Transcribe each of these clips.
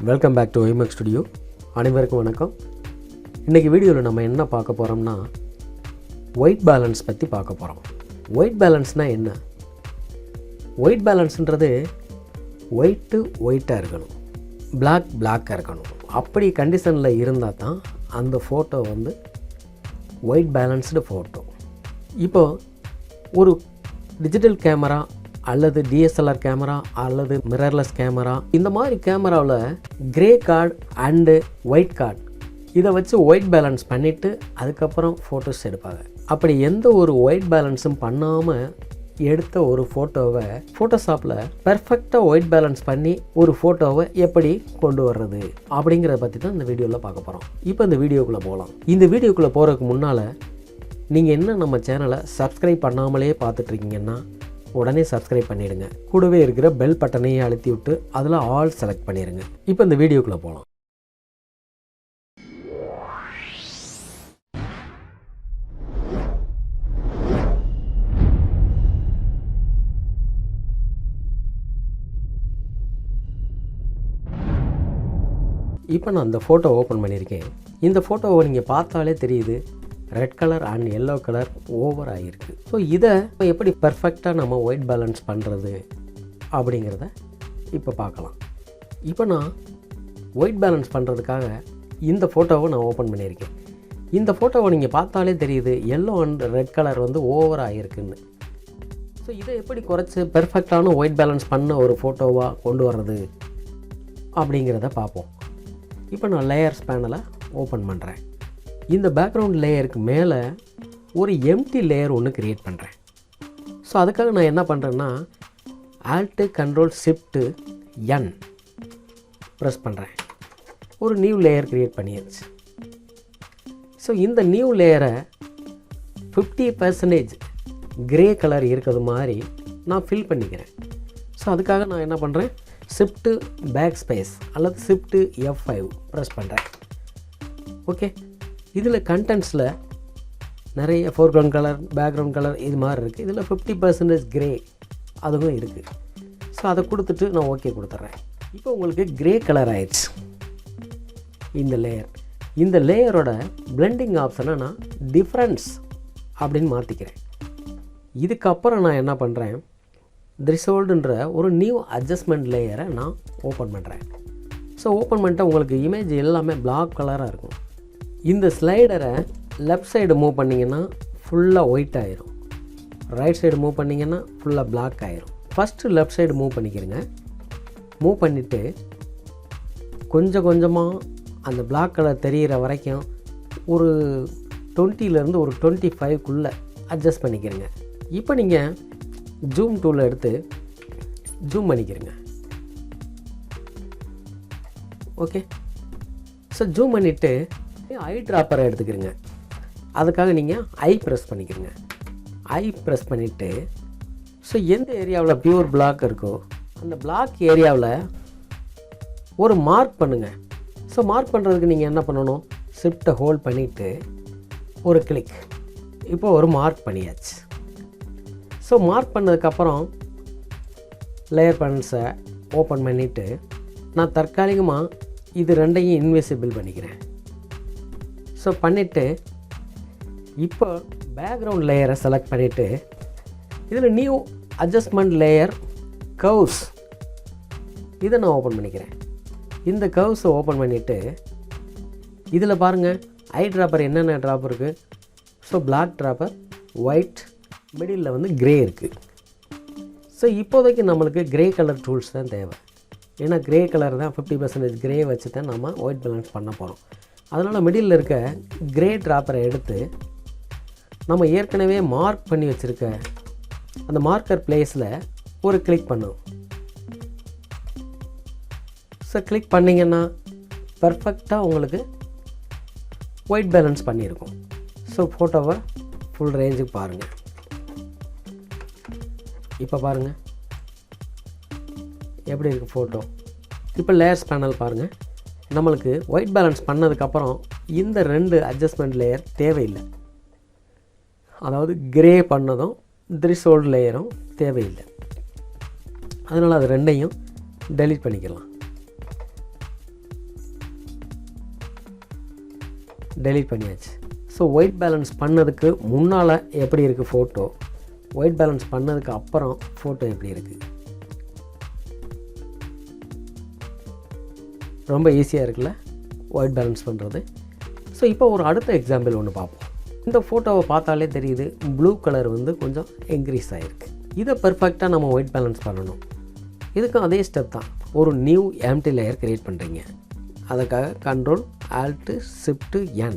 Welcome back to OMX studio. அனைவருக்கும் வணக்கம். இன்றைக்கி வீடியோவில் நம்ம என்ன பார்க்க போகிறோம்னா ஒயிட் பேலன்ஸ் பற்றி பார்க்க போகிறோம். ஒயிட் பேலன்ஸ்னால் என்ன? ஒயிட் பேலன்ஸுன்றது ஒயிட்டாக இருக்கணும், பிளாக்காக இருக்கணும். அப்படி கண்டிஷனில் இருந்தால் தான் அந்த ஃபோட்டோ வந்து ஒயிட் பேலன்ஸ்டு ஃபோட்டோ. இப்போது ஒரு டிஜிட்டல் கேமரா அல்லது DSLR கேமரா அல்லது மிரர்லெஸ் கேமரா, இந்த மாதிரி கேமராவில் grey card and white card இதை வச்சு ஒயிட் பேலன்ஸ் பண்ணிவிட்டு அதுக்கப்புறம் ஃபோட்டோஸ் எடுப்பாங்க. அப்படி எந்த ஒரு ஒயிட் பேலன்ஸும் பண்ணாமல் எடுத்த ஒரு ஃபோட்டோவை ஃபோட்டோஷாப்பில் பெர்ஃபெக்டாக ஒயிட் பேலன்ஸ் பண்ணி ஒரு ஃபோட்டோவை எப்படி கொண்டு வர்றது அப்படிங்கிறத பற்றி தான் இந்த வீடியோவில் பார்க்க போகிறோம். இப்போ இந்த வீடியோக்குள்ளே போகலாம். இந்த வீடியோக்குள்ளே போகிறதுக்கு முன்னால் நீங்கள் என்ன நம்ம சேனலை சப்ஸ்கிரைப் பண்ணாமலே பார்த்துட்ருக்கீங்கன்னா உடனே சப்ஸ்கிரைப் பண்ணிடுங்க. கூடவே இருக்கிற பெல் பட்டனையும் அழுத்தி விட்டு அதில் ஆல் செலக்ட் பண்ணிடுங்க. இப்போ இந்த வீடியோக்குள்ளே போகலாம். இப்போ நான் அந்த ஃபோட்டோ ஓப்பன் பண்ணியிருக்கேன். இந்த ஃபோட்டோவை நீங்கள் பார்த்தாலே தெரியுது, red colour and yellow colour over ஆகிருக்கு. ஸோ இதை எப்படி பர்ஃபெக்டாக நம்ம ஒயிட் பேலன்ஸ் பண்ணுறது அப்படிங்கிறத இப்போ பார்க்கலாம். இப்போ நான் ஒயிட் பேலன்ஸ் பண்ணுறதுக்காக இந்த ஃபோட்டோவை நான் ஓப்பன் பண்ணியிருக்கேன். இந்த ஃபோட்டோவை நீங்கள் பார்த்தாலே தெரியுது, எல்லோ அண்ட் ரெட் கலர் வந்து ஓவர் ஆகிருக்குன்னு. ஸோ இதை எப்படி குறைச்சி பெர்ஃபெக்டான ஒயிட் பேலன்ஸ் பண்ண ஒரு ஃபோட்டோவாக கொண்டு வர்றது அப்படிங்கிறத பார்ப்போம். இப்போ நான் லேயர்ஸ் பேனலை ஓப்பன் பண்ணுறேன். இந்த பேக்ரவுண்ட் லேயருக்கு மேலே ஒரு எம்டி லேயர் ஒன்று க்ரியேட் பண்ணுறேன். ஸோ அதுக்காக நான் என்ன பண்ணுறேன்னா Alt Ctrl Shift N press பண்ணுறேன். ஒரு நியூ லேயர் க்ரியேட் பண்ணிடுச்சு. ஸோ இந்த நியூ லேயரை 50% கிரே கலர் இருக்கிறது மாதிரி நான் ஃபில் பண்ணிக்கிறேன். ஸோ அதுக்காக நான் என்ன பண்ணுறேன், Shift Backspace அல்லது Shift F5 ப்ரெஸ் பண்ணுறேன். ஓகே, இதில் கண்டென்ட்ஸில் நிறைய ஃபோர்க்ரவுண்ட் கலர், பேக்ரவுண்ட் கலர் இது மாதிரி இருக்குது. இதில் 50% கிரே அதுவும் இருக்குது. ஸோ அதை கொடுத்துட்டு நான் ஓகே கொடுத்துட்றேன். இப்போ உங்களுக்கு கிரே கலர் ஆயிடுச்சு இந்த லேயர். இந்த லேயரோட பிளெண்டிங் ஆப்ஷனை நான் டிஃப்ரென்ஸ் அப்படின்னு மாற்றிக்கிறேன். இதுக்கப்புறம் நான் என்ன பண்ணுறேன், த்ரெஷோல்டுன்ற ஒரு நியூ அட்ஜஸ்ட்மெண்ட் லேயரை நான் ஓப்பன் பண்ணுறேன். ஸோ ஓப்பன் பண்ணிட்டா உங்களுக்கு இமேஜ் எல்லாமே பிளாக் கலராக இருக்கும். இந்த ஸ்லைடரை லெஃப்ட் சைடு மூவ் பண்ணிங்கன்னா ஃபுல்லாக ஒயிட் ஆயிரும், ரைட் சைடு மூவ் பண்ணிங்கன்னா ஃபுல்லாக பிளாக் ஆயிரும். ஃபஸ்ட்டு லெஃப்ட் சைடு மூவ் பண்ணிக்கிறேங்க. மூவ் பண்ணிவிட்டு கொஞ்சம் கொஞ்சமாக அந்த பிளாக் கலர் தெரிகிற வரைக்கும் ஒரு 20லேருந்து ஒரு 25க்குள்ளே அட்ஜஸ்ட் பண்ணிக்கிறேங்க. இப்போ நீங்கள் ஜூம் டூலை எடுத்து ஜூம் பண்ணிக்கிறேங்க. ஓகே, ஸோ ஜூம் பண்ணிவிட்டு ஐ ட்ராப்பரை எடுத்துக்கிறங்க. அதுக்காக நீங்கள் ஐ ப்ரெஸ் பண்ணிக்கிறங்க. ஐ ப்ரெஸ் பண்ணிவிட்டு ஸோ எந்த ஏரியாவில் பியூர் பிளாக் இருக்கோ அந்த பிளாக் ஏரியாவில் ஒரு மார்க் பண்ணுங்கள். ஸோ மார்க் பண்ணுறதுக்கு நீங்கள் என்ன பண்ணணும், ஷிஃப்ட்டை ஹோல்ட் பண்ணிவிட்டு ஒரு கிளிக். இப்போ ஒரு மார்க் பண்ணியாச்சு. ஸோ மார்க் பண்ணதுக்கப்புறம் லேயர் பேனல்ஸை ஓப்பன் பண்ணிவிட்டு நான் தற்காலிகமாக இது ரெண்டையும் இன்விசிபிள் பண்ணிக்கிறேன். ஸோ பண்ணிவிட்டு இப்போ பேக்ரவுண்ட் லேயரை செலக்ட் பண்ணிவிட்டு இதில் நியூ அட்ஜஸ்ட்மெண்ட் லேயர் கர்வ்ஸ் இதை நான் ஓப்பன் பண்ணிக்கிறேன். இந்த கர்வ்ஸை ஓப்பன் பண்ணிவிட்டு இதில் பாருங்கள் ஐ ட்ராப்பர் என்னென்ன ட்ராப் இருக்குது. So black dropper, white, middle வந்து கிரே இருக்குது. ஸோ இப்போதைக்கு நம்மளுக்கு கிரே கலர் டூல்ஸ் தான் தேவை. ஏன்னா கிரே கலர் தான் 50% கிரே வச்சு தான் நம்ம ஒயிட் பேலன்ஸ் பண்ண போகிறோம். அதனால் மிடில் இருக்க கிரே ட்ராப்பரை எடுத்து நம்ம ஏற்கனவே மார்க் பண்ணி வச்சுருக்க அந்த மார்க்கர் பிளேஸில் ஒரு கிளிக் பண்ணும். ஸோ கிளிக் பண்ணிங்கன்னா பர்ஃபெக்டாக உங்களுக்கு ஒயிட் பேலன்ஸ் பண்ணியிருக்கும். ஸோ ஃபோட்டோவை ஃபுல் ரேஞ்சுக்கு பாருங்கள். இப்போ பாருங்கள் எப்படி இருக்குது ஃபோட்டோ. இப்போ லேயர்ஸ் பேனல் பாருங்கள். நம்மளுக்கு ஒயிட் பேலன்ஸ் பண்ணதுக்கப்புறம் இந்த 2 அட்ஜஸ்ட்மெண்ட் லேயர் தேவையில்லை. அதாவது கிரே பண்ணதும் த்ரெஷோல்டு லேயரும் தேவையில்லை. அதனால் அது ரெண்டையும் டெலீட் பண்ணிக்கலாம். டெலீட் பண்ணியாச்சு. ஸோ ஒயிட் பேலன்ஸ் பண்ணதுக்கு முன்னால் எப்படி இருக்குது ஃபோட்டோ, ஒயிட் பேலன்ஸ் பண்ணதுக்கு அப்புறம் ஃபோட்டோ எப்படி இருக்குது. ரொம்ப ஈஸியாக இருக்குல்ல ஒயிட் பேலன்ஸ் பண்ணுறது. ஸோ இப்போ ஒரு அடுத்த எக்ஸாம்பிள் ஒன்று பார்ப்போம். இந்த ஃபோட்டோவை பார்த்தாலே தெரியுது ப்ளூ கலர் வந்து கொஞ்சம் இன்க்ரீஸ் ஆகிருக்கு. இதை பெர்ஃபெக்டாக நம்ம ஒயிட் பேலன்ஸ் பண்ணணும். இதுக்கும் அதே ஸ்டெப் தான். ஒரு நியூ எம்டி லேயர் க்ரியேட் பண்ணுறீங்க. அதுக்காக Ctrl Alt Shift N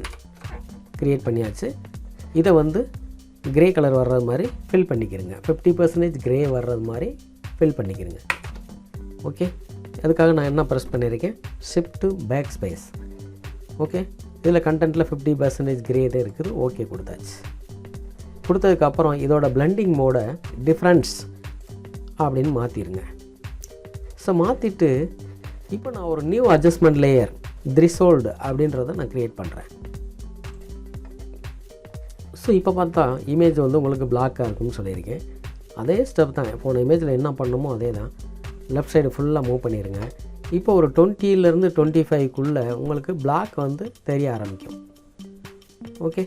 create பண்ணியாச்சு. இதை வந்து கிரே கலர் வர்றது மாதிரி ஃபில் பண்ணிக்கிறங்க. 50% கிரே வர்றது மாதிரி ஃபில் பண்ணிக்கிறங்க. ஓகே, அதுக்காக நான் என்ன ப்ரெஸ் பண்ணியிருக்கேன், ஷிஃப்ட் பேக் ஸ்பேஸ். ஓகே, இதில் கண்டென்ட்டில் 50% கிரே தான் இருக்குது. ஓகே கொடுத்தாச்சு. கொடுத்ததுக்கப்புறம் இதோட பிளெண்டிங் மோடை டிஃப்ரென்ஸ் அப்படின்னு மாற்றிடுங்க. ஸோ மாற்றிட்டு இப்போ நான் ஒரு நியூ அட்ஜஸ்ட்மெண்ட் லேயர் த்ரிஷோல்டு அப்படின்றத நான் க்ரியேட் பண்ணுறேன். ஸோ இப்போ பார்த்தா இமேஜ் வந்து உங்களுக்கு பிளாக்காக இருக்கும்னு சொல்லியிருக்கேன். அதே ஸ்டெப் தான். போன இமேஜில் என்ன பண்ணணுமோ அதே தான். லெஃப்ட் சைடு ஃபுல்லாக மூவ் பண்ணிடுங்க. இப்போ ஒரு 20லேருந்து 25க்குள்ளே உங்களுக்கு பிளாக் வந்து தெரிய ஆரம்பிக்கும். ஓகே,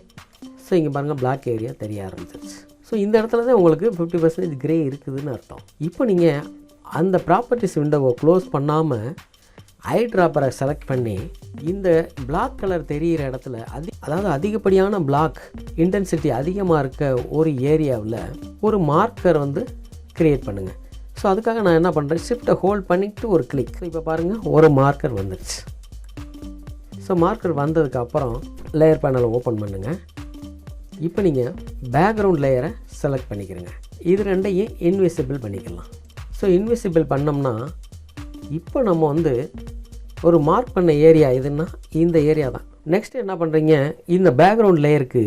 ஸோ இங்கே பாருங்கள் பிளாக் ஏரியா தெரிய ஆரம்பிச்சிருச்சு. ஸோ இந்த இடத்துல தான் உங்களுக்கு 50% கிரே இருக்குதுன்னு அர்த்தம். இப்போ நீங்கள் அந்த ப்ராப்பர்ட்டிஸ் விண்டோவை க்ளோஸ் பண்ணாமல் ஐ ட்ராப்பரை செலக்ட் பண்ணி இந்த பிளாக் கலர் தெரிகிற இடத்துல அதாவது அதிகப்படியான பிளாக் இன்டென்சிட்டி அதிகமாக இருக்க ஒரு ஏரியாவில் ஒரு மார்க்கர் வந்து க்ரியேட் பண்ணுங்கள். ஸோ அதுக்காக நான் என்ன பண்ணுறேன், ஷிஃப்ட்டை ஹோல்ட் பண்ணிவிட்டு ஒரு கிளிக். இப்போ பாருங்கள் ஒரு மார்க்கர் வந்துடுச்சு. ஸோ மார்க்கர் வந்ததுக்கப்புறம் லேயர் பேனலை ஓப்பன் பண்ணுங்கள். இப்போ நீங்கள் பேக்ரவுண்ட் லேயரை செலக்ட் பண்ணிக்கிறங்க. இது ரெண்டையும் இன்விசிபிள் பண்ணிக்கலாம். ஸோ இன்விசிபிள் பண்ணோம்னா இப்போ நம்ம வந்து ஒரு மார்க் பண்ண ஏரியா எதுன்னா இந்த ஏரியா தான். நெக்ஸ்ட் என்ன பண்ணுறீங்க, இந்த பேக்ரவுண்ட் லேயருக்கு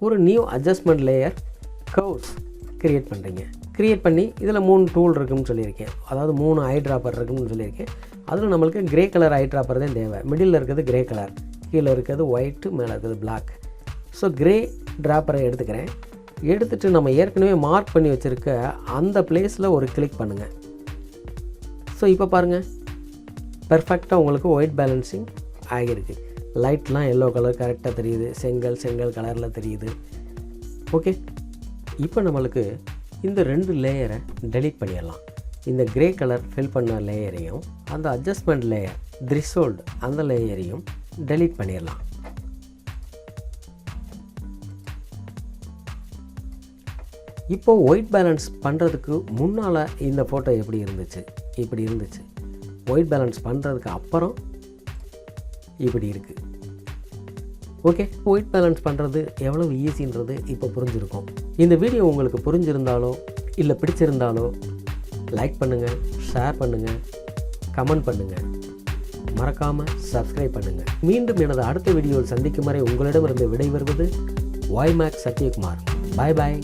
ஒரு new adjustment layer curves create பண்ணுறீங்க. க்ரியேட் பண்ணி இதில் 3 டூல் இருக்குதுன்னு சொல்லியிருக்கேன். அதாவது 3 ஐ ட்ராப்பர் இருக்குதுன்னு சொல்லியிருக்கேன். அதில் நம்மளுக்கு கிரே கலர் ஐ ட்ராப்பர் தான் தேவை. மிடில் இருக்கிறது கிரே கலர், கீழே இருக்கிறது ஒயிட்டு, மேலே இருக்கிறது பிளாக். ஸோ கிரே ட்ராப்பரை எடுத்துக்கிறேன். எடுத்துகிட்டு நம்ம ஏற்கனவே மார்க் பண்ணி வச்சுருக்க அந்த பிளேஸில் ஒரு கிளிக் பண்ணுங்கள். ஸோ இப்போ பாருங்கள் பெர்ஃபெக்டாக உங்களுக்கு ஒயிட் பேலன்சிங் ஆகியிருக்கு. லைட்லாம் எல்லோ கலர் கரெக்டாக தெரியுது, செங்கல் கலரில் தெரியுது. ஓகே, இப்போ நம்மளுக்கு இந்த 2 லேயரை டெலீட் பண்ணிடலாம். இந்த கிரே கலர் ஃபில் பண்ண லேயரையும் அந்த அட்ஜஸ்ட்மெண்ட் லேயர் த்ரிஷோல்டு அந்த லேயரையும் டெலீட் பண்ணிடலாம். இப்போது ஒயிட் பேலன்ஸ் பண்ணுறதுக்கு முன்னால் இந்த ஃபோட்டோ எப்படி இருந்துச்சு, இப்படி இருந்துச்சு. ஒயிட் பேலன்ஸ் பண்ணுறதுக்கு அப்புறம் இப்படி இருக்குது. ஓகே, ஒயிட் பேலன்ஸ் பண்ணுறது எவ்வளவு ஈஸின்றது இப்போ புரிஞ்சிருக்கும். இந்த வீடியோ உங்களுக்கு புரிஞ்சிருந்தாலோ இல்லை பிடிச்சிருந்தாலோ லைக் பண்ணுங்கள், ஷேர் பண்ணுங்கள், கமெண்ட் பண்ணுங்கள், மறக்காமல் சப்ஸ்கிரைப் பண்ணுங்கள். மீண்டும் எனது அடுத்த வீடியோவில் சந்திக்கும் வரை உங்களிடமிருந்து விடைபெறுவது வாய்மேக் சத்யகுமார். பாய் பாய்.